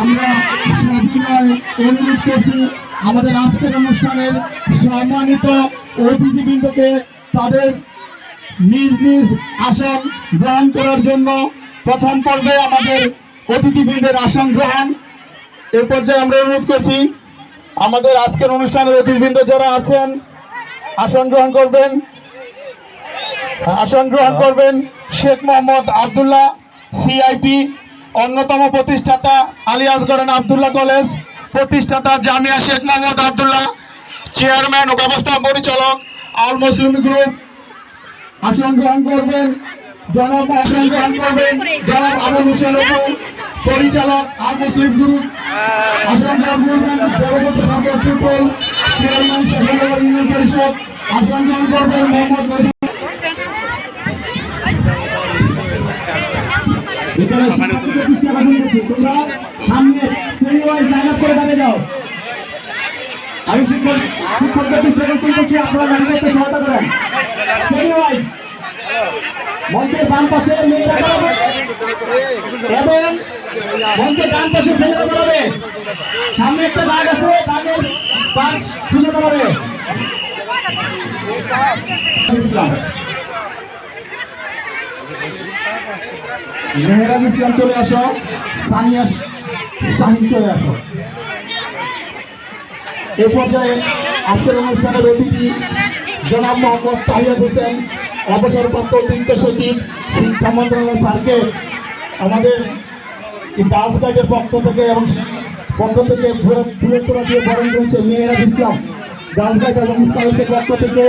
আমরা অনুরোধ করছি আমাদের আজকের অনুষ্ঠানের সম্মানিত অতিথিবৃন্দকে তাদের নিজ নিজ আসন গ্রহণ করার জন্য প্রথম পর্বে আমাদের অতিথিবৃন্দের আসন গ্রহণ এ পর্যায়ে আমরা অনুরোধ করছি আমাদের আজকের অনুষ্ঠানের অতিথিবৃন্দ যারা আছেন আসন গ্রহণ করবেন শেখ মোহাম্মদ আব্দুল্লাহ সিআইটি অন্যতম প্রতিষ্ঠাতা আলিয়াসগড় আব্দুল্লাহ কলেজ প্রতিষ্ঠাতা জামিয়া শেখ মোহাম্মদ আব্দুল্লাহ চেয়ারম্যান ও ব্যবস্থাপনা পরিচালক আল মুসলিম গ্রুপ আসন গ্রহণ করবেন জনাব আবুল হোসেন পরিচালক আল মুসলিম গ্রুপ আসন গ্রহণ করবেন দেবব্রত সম্পদ ট্রিপল চেয়ারম্যান শেখনগর ইউনিয়ন পরিষদ আসন গ্রহণ করবেন মোহাম্মদ আমি শিক্ষকদের করছি আপনারা গাড়ি করতে সহায়তা করেন মঞ্চের বাম পাশে এবং মঞ্চের ডান পাশে ছেলেরা দাঁড়াবে সামনে একটা দাগ আছে দাগের পাশ শুনে দাঁড়াবে মেহরাজ ইসলাম চলে আসো সানিয়া শাহিন চলে আসো এ পর্যায়ে আজকের অনুষ্ঠানের অতিথি জনাব মোহাম্মদ তাহিয়াদ হোসেন অবসরপ্রাপ্ত অতিরিক্ত সচিব শিক্ষা মন্ত্রণালয় স্যারকে আমাদের গার্লস গাইডের পক্ষ থেকে এবং ফুলের তোড়া দিয়ে বরণ করেছে মেহরাজ ইসলাম গার্লস গাইড এবং স্কাউটের পক্ষ থেকে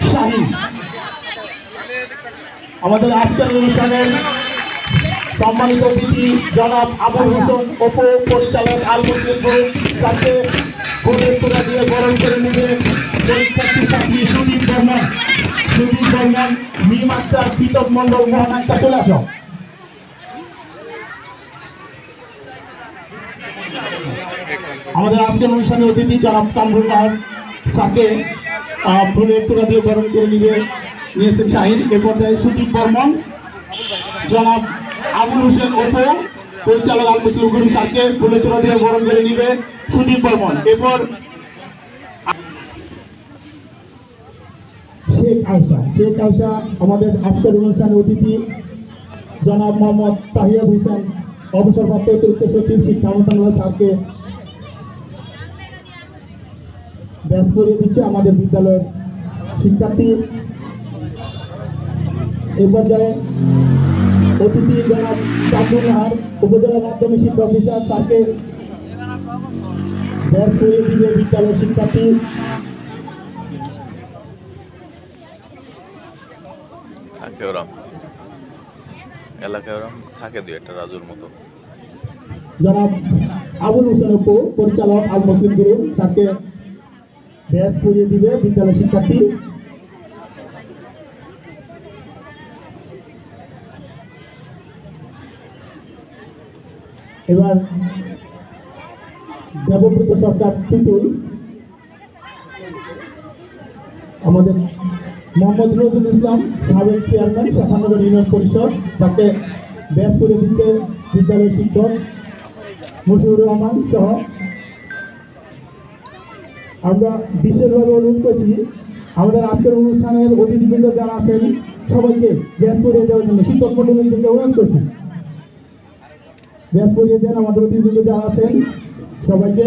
শাহিন আমাদের আজকের অনুষ্ঠানের সম্মানিত অতিথি জনাব আবুল হোসেন অপু পরিচালক আল মুসলিম গ্রুপ তাকে ফুলের তোড়া দিয়ে বরণ করে নেবে পরীক্ষার্থী ছাত্রী সুদীপ বর্মন মিম আক্তার পিতক মন্ডল মোহন আক্তার চলে আসো আমাদের আজকের অনুষ্ঠানের অতিথি জনাব কামরুল নাহার তাকে ফুলের তোড়া দিয়ে বরণ করে নিয়েছেন শাহিন এ পর্যায়ে সুদীপ বর্মন জনাব আবুল হোসেন অপু পরিচালক আল মুসলিম গ্রুপ স্যারকে ফুলের তোড়া দিয়ে বরণ করে নিবে সুদীপ বর্মন এরপর শেখ আয়সা আমাদের আজকের অনুষ্ঠানের অতিথি জনাব মোহাম্মদ তাহিয়াদ হোসেন অবসরপ্রাপ্ত অতিরিক্ত সচিব শিক্ষা মন্ত্রণালয় স্যারকে ব্যাস করিয়ে দিচ্ছে আমাদের বিদ্যালয়ের শিক্ষার্থী এ পর্যায়ে অতিথি জনাব কামরুল নাহার উপজেলা মাধ্যমিক শিক্ষা অফিসার তাকে ব্যাস করিয়ে দিবে বিদ্যালয়ের শিক্ষার্থী এলাকায় ওরম থাকে দুই একটা রাজুর মতো জনাব আবুল হোসেন অপু পরিচালক আল মুসলিম গ্রুপ তাকে ব্যাস করিয়ে দিবে বিদ্যালয় শিক্ষার্থী এবার দেবব্রত সরকার টুটুল আমাদের মোহাম্মদ নজরুল ইসলাম সাবেক চেয়ারম্যান শেখনগর ইউনিয়ন পরিষদ তাকে ব্যাস করে দিচ্ছে বিদ্যালয়ের শিক্ষক মুশিউর রহমান সহ আমরা বিশেষভাবে অনুরোধ করছি আমাদের আজকের অনুষ্ঠানের অতিথিবৃন্দ যারা আছেন সবাইকে গ্যাস পরিয়ে দেওয়ার জন্য শিক্ষক মন্ডলীকে অনুরোধ করছি গ্যাস পরিয়ে দেন আমাদের অতিথিবৃন্দ যারা আছেন সবাইকে।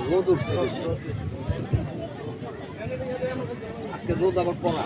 রোদ উঠছে বেশি আজকে রোদ আবার পড়া